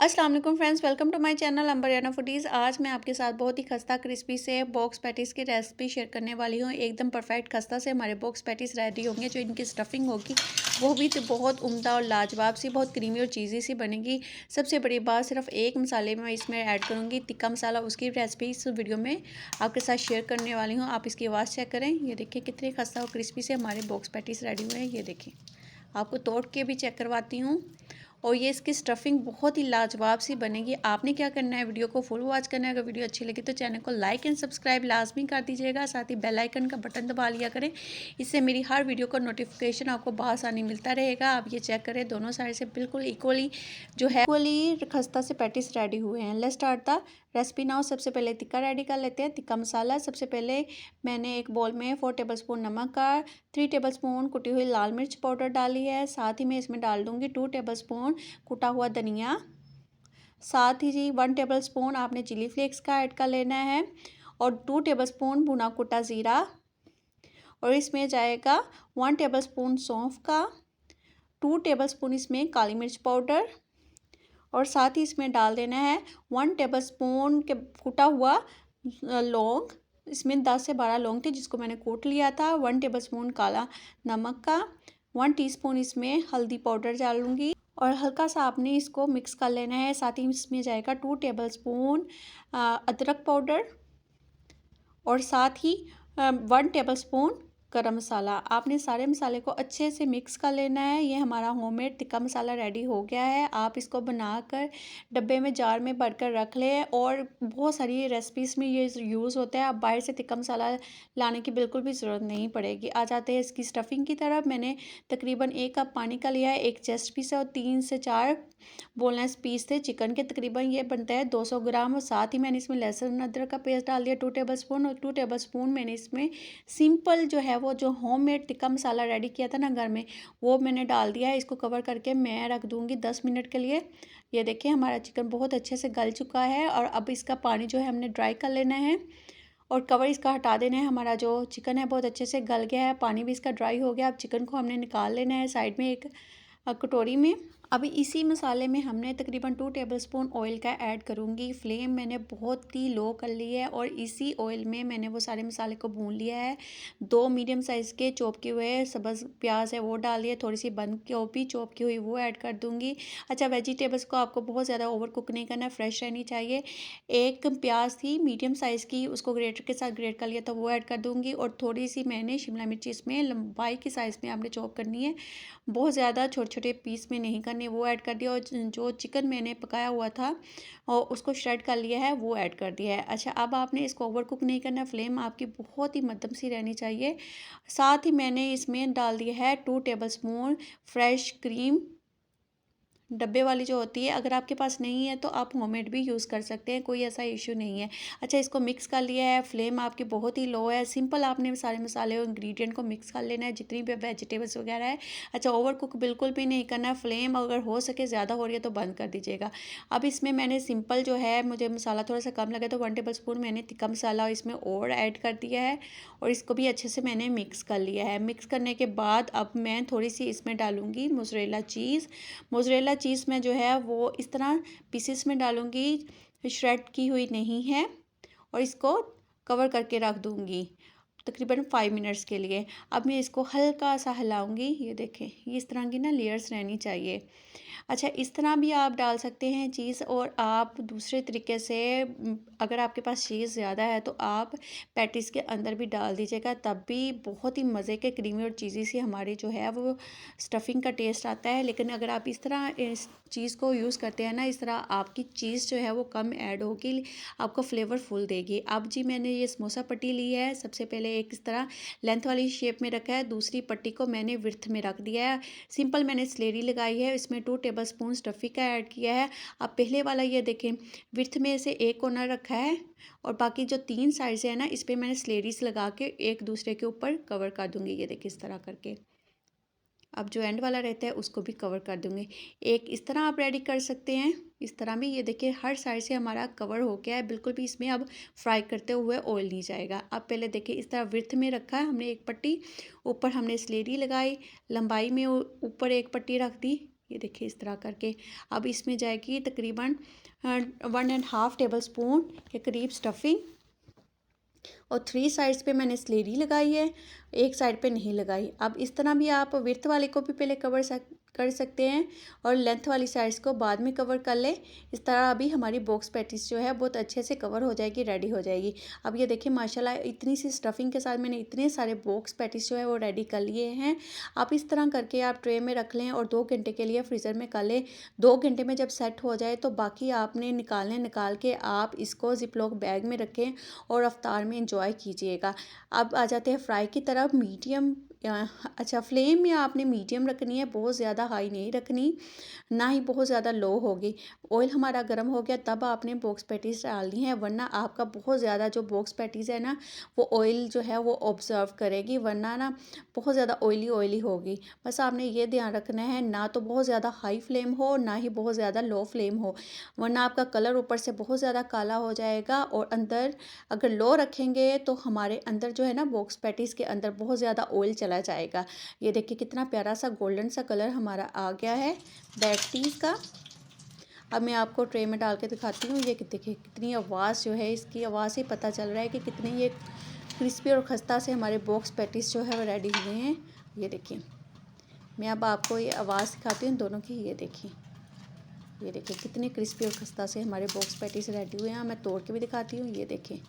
अस्सलाम वालेकुम friends, welcome to my channel Ambariyana foodies. आज मैं आपके साथ बहुत ही खस्ता क्रिस्पी से बॉक्स पैटीज़ की रेसिपी शेयर करने वाली हूँ। एकदम परफेक्ट खस्ता से हमारे बॉक्स पैटीज़ रेडी होंगे। जो इनकी स्टफिंग होगी वो भी तो बहुत उम्दा और लाजवाब सी, बहुत क्रीमी और चीज़ी सी बनेगी। सबसे बड़ी बात, सिर्फ एक मसाले में इसमें ऐड करूँगी, टिक्का मसाला। उसकी रेसिपी इस वीडियो में आपके साथ शेयर करने वाली हूँ। आप इसकी आवाज़ चेक करें, ये देखिए कितने खस्ता और क्रिस्पी से हमारे बॉक्स पैटीज़ रेडी हुए हैं। ये देखें, आपको तोड़ के भी चेक करवाती हूँ। और ये इसकी स्टफिंग बहुत ही लाजवाब सी बनेगी। आपने क्या करना है, वीडियो को फुल वॉच करना है। अगर वीडियो अच्छी लगी तो चैनल को लाइक एंड सब्सक्राइब लाजमी कर दीजिएगा। साथ ही बेल आइकन का बटन दबा लिया करें, इससे मेरी हर वीडियो का नोटिफिकेशन आपको बआसानी मिलता रहेगा। आप ये चेक करें, दोनों साइड से बिल्कुल इक्वली जो है इक्वली खस्ता से पैटीज रेडी हुए हैं। Let's start the recipe now. सबसे पहले टिक्का रेडी कर लेते हैं। टिक्का मसाला, सबसे पहले मैंने एक बॉल में 4 टेबलस्पून नमक का, 3 टेबलस्पून कुटी हुई लाल मिर्च पाउडर डाली है। साथ ही मैं इसमें डाल दूंगी 2 टेबलस्पून कुटा हुआ धनिया। साथ ही जी 1 टेबलस्पून आपने चिली फ्लेक्स का ऐड कर लेना है, और 2 टेबलस्पून भुना कुटा ज़ीरा। और इसमें जाएगा 1 टेबलस्पून सौंफ का, 2 टेबलस्पून इसमें काली मिर्च पाउडर। और साथ ही इसमें डाल देना है 1 टेबलस्पून के कुटा हुआ लौंग। इसमें 10 से 12 लौंग थे जिसको मैंने कूट लिया था। 1 टेबलस्पून काला नमक का, 1 टीस्पून इसमें हल्दी पाउडर डालूंगी, और हल्का सा आपने इसको मिक्स कर लेना है। साथ ही इसमें जाएगा 2 टेबलस्पून अदरक पाउडर, और साथ ही 1 टेबलस्पून गरम मसाला। आपने सारे मसाले को अच्छे से मिक्स कर लेना है। ये हमारा होममेड टिक्का मसाला रेडी हो गया है। आप इसको बनाकर डब्बे में, जार में भरकर रख लें, और बहुत सारी रेसिपीज़ में ये यूज़ होता है। आप बाहर से टिक्का मसाला लाने की बिल्कुल भी ज़रूरत नहीं पड़ेगी। आ जाते हैं इसकी स्टफिंग की तरफ। मैंने तकरीबन 1 कप पानी का लिया है, 1 चेस्ट पीस है, और 3 से 4 बोनलेस पीस थे चिकन के। तकरीबन ये बनता है 200 ग्राम। और साथ ही मैंने इसमें लहसुन अदरक का पेस्ट डाल दिया 2 टेबलस्पून, और 2 टेबलस्पून मैंने इसमें सिंपल जो है वो जो होममेड टिक्का मसाला रेडी किया था ना घर में, वो मैंने डाल दिया है। इसको कवर करके मैं रख दूँगी 10 मिनट के लिए। ये देखिए हमारा चिकन बहुत अच्छे से गल चुका है, और अब इसका पानी जो है हमने ड्राई कर लेना है, और कवर इसका हटा देना है। हमारा जो चिकन है बहुत अच्छे से गल गया है, पानी भी इसका ड्राई हो गया। अब चिकन को हमने निकाल लेना है साइड में एक कटोरी में। अभी इसी मसाले में हमने तकरीबन 2 टेबलस्पून ऑयल का ऐड करूँगी। फ्लेम मैंने बहुत ही लो कर ली है, और इसी ऑयल में मैंने वो सारे मसाले को भून लिया है। 2 मीडियम साइज़ के चॉप किए हुए सब्ज़ प्याज है वो डाल दिए, थोड़ी सी बंद गोभी चॉप की हुई वो ऐड कर दूँगी। अच्छा, वेजिटेबल्स को आपको बहुत ज़्यादा ओवर कुक नहीं करना, फ्रेश रहनी चाहिए। एक प्याज थी मीडियम साइज़ की, उसको ग्रेटर के साथ ग्रेट कर लिया था, वो ऐड कर दूँगी। और थोड़ी सी मैंने शिमला मिर्ची इसमें लंबाई की साइज़ में आपने चॉप करनी है, बहुत ज़्यादा छोटे छोटे पीस में नहीं करनी, वो ऐड कर दिया। और जो चिकन मैंने पकाया हुआ था और उसको श्रेड कर लिया है, वो ऐड कर दिया है। अच्छा, अब आपने इसको ओवर कुक नहीं करना, फ्लेम आपकी बहुत ही मध्यम सी रहनी चाहिए। साथ ही मैंने इसमें डाल दिया है 2 टेबलस्पून फ्रेश क्रीम, डब्बे वाली जो होती है। अगर आपके पास नहीं है तो आप होममेड भी यूज़ कर सकते हैं, कोई ऐसा इशू नहीं है। अच्छा, इसको मिक्स कर लिया है, फ्लेम आपकी बहुत ही लो है। सिंपल आपने सारे मसाले और इंग्रेडिएंट को मिक्स कर लेना है, जितनी भी वेजिटेबल्स वगैरह है। अच्छा, ओवर कुक बिल्कुल भी नहीं करना है। फ्लेम अगर हो सके ज़्यादा हो रही है तो बंद कर दीजिएगा। अब इसमें मैंने सिंपल जो है, मुझे मसाला थोड़ा सा कम लगे तो 1 टेबलस्पून मैंने टिक्का मसाला इसमें और ऐड कर दिया है, और इसको भी अच्छे से मैंने मिक्स कर लिया है। मिक्स करने के बाद अब मैं थोड़ी सी इसमें डालूँगी मोज़रेला चीज़। मोज़रेला चीज़ में जो है वो इस तरह पीसेस में डालूँगी, श्रेड की हुई नहीं है। और इसको कवर करके रख दूँगी तकरीबन 5 मिनट्स के लिए। अब मैं इसको हल्का सा हिलाऊँगी। ये देखें, ये इस तरह की ना लेयर्स रहनी चाहिए। अच्छा, इस तरह भी आप डाल सकते हैं चीज़, और आप दूसरे तरीके से अगर आपके पास चीज़ ज़्यादा है तो आप पैटीज़ के अंदर भी डाल दीजिएगा, तब भी बहुत ही मज़े के क्रीमी और चीज़ी सी हमारी जो है वो स्टफिंग का टेस्ट आता है। लेकिन अगर आप इस तरह इस चीज़ को यूज़ करते हैं ना, इस तरह आपकी चीज़ जो है वो कम ऐड होगी, आपको फ्लेवर फुल देगी। अब जी मैंने ये समोसा पट्टी ली है। सबसे पहले एक इस तरह लेंथ वाली शेप में रखा है, दूसरी पट्टी को मैंने विड्थ में रख दिया है। सिंपल मैंने स्लेरी लगाई है, इसमें 2 टेबलस्पून स्टफी का ऐड किया है। अब पहले वाला ये देखें, विड्थ में से एक कॉर्नर रखा है, और बाकी जो 3 साइड से है ना, इस पर मैंने स्लेरीज लगा के एक दूसरे के ऊपर कवर कर दूंगी। ये देखिए इस तरह करके। अब जो एंड वाला रहता है उसको भी कवर कर दूंगी। एक इस तरह आप रेडी कर सकते हैं, इस तरह भी। ये देखिए हर साइड से हमारा कवर हो गया है, बिल्कुल भी इसमें अब फ्राई करते हुए ऑयल नहीं जाएगा। अब पहले देखिए इस तरह विड्थ में रखा है हमने एक पट्टी, ऊपर हमने स्लेरी लगाई, लंबाई में ऊपर एक पट्टी रख दी, ये देखिए इस तरह करके। अब इसमें जाएगी तकरीबन 1.5 टेबल स्पून के करीब स्टफिंग, और 3 साइड्स पे मैंने स्लेरी लगाई है, एक साइड पे नहीं लगाई। अब इस तरह भी आप विड्थ वाले को भी पहले कर सकते हैं और लेंथ वाली साइड्स को बाद में कवर कर लें। इस तरह अभी हमारी बॉक्स पैटीज जो है बहुत अच्छे से कवर हो जाएगी, रेडी हो जाएगी। अब ये देखिए माशाल्लाह इतनी सी स्टफिंग के साथ मैंने इतने सारे बॉक्स पैटीज जो है वो रेडी कर लिए हैं। आप इस तरह करके आप ट्रे में रख लें और 2 घंटे के लिए फ्रीज़र में कर लें। 2 घंटे में जब सेट हो जाए तो बाकी आपने निकाल के आप इसको जिपलॉक बैग में रखें और अफ्तार में इंजॉय कीजिएगा। अब आ जाते हैं फ्राई की तरफ। मीडियम अच्छा फ्लेम में आपने मीडियम रखनी है, बहुत ज़्यादा हाई नहीं रखनी, ना ही बहुत ज़्यादा लो होगी। ऑयल हमारा गर्म हो गया तब आपने बॉक्स पैटीज डालनी है, वरना आपका बहुत ज़्यादा जो बॉक्स पैटीज है ना वो ऑयल जो है वो ऑब्जर्व करेगी, वरना ना बहुत ज़्यादा ऑयली होगी। बस आपने ये ध्यान रखना है ना तो बहुत ज़्यादा हाई फ्लेम हो ना ही बहुत ज़्यादा लो फ्लेम हो, वरना आपका कलर ऊपर से बहुत ज़्यादा काला हो जाएगा और अंदर अगर लो रखेंगे तो हमारे अंदर जो है ना बॉक्स पैटीज के अंदर बहुत ज़्यादा ऑयल चला जाएगा। ये देखिए कितना प्यारा सा गोल्डन सा कलर हमारा आ गया है पैटीज का। अब मैं आपको ट्रे में डाल के दिखाती हूँ। ये देखिए कितनी आवाज़ जो है, इसकी आवाज़ से पता चल रहा है कि कितने ये क्रिस्पी और खस्ता से हमारे बॉक्स पैटीज जो है वो रेडी हुए हैं। ये देखिए मैं अब आपको ये आवाज़ दिखाती हूँ दोनों की। ये देखिए कितने क्रिस्पी और खस्ता से हमारे बॉक्स पैटीज रेडी हुए हैं। मैं तोड़ के भी दिखाती हूँ। ये देखिए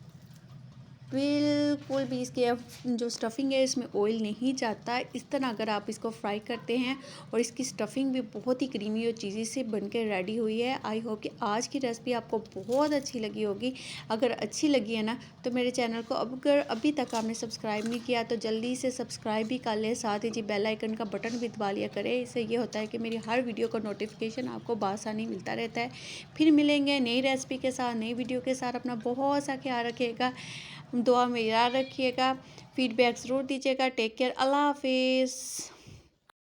बिल्कुल भी इसकी जो स्टफ़िंग है इसमें ऑयल नहीं जाता। इस तरह अगर आप इसको फ्राई करते हैं और इसकी स्टफ़िंग भी बहुत ही क्रीमी और चीज़ी से बनकर रेडी हुई है। आई होप कि आज की रेसिपी आपको बहुत अच्छी लगी होगी। अगर अच्छी लगी है ना तो मेरे चैनल को अगर अभी तक आपने सब्सक्राइब नहीं किया तो जल्दी से सब्सक्राइब भी कर लें, साथ ही जी बेल आइकन का बटन भी दबा लिया करें। इससे ये होता है कि मेरी हर वीडियो का नोटिफिकेशन आपको बआसानी मिलता रहता है। फिर मिलेंगे नई रेसिपी के साथ, नई वीडियो के साथ। अपना बहुत सा ख्याल रखिएगा, दुआ में याद रखिएगा, फीडबैक ज़रूर दीजिएगा। टेक केयर, अल्लाह हाफिज़।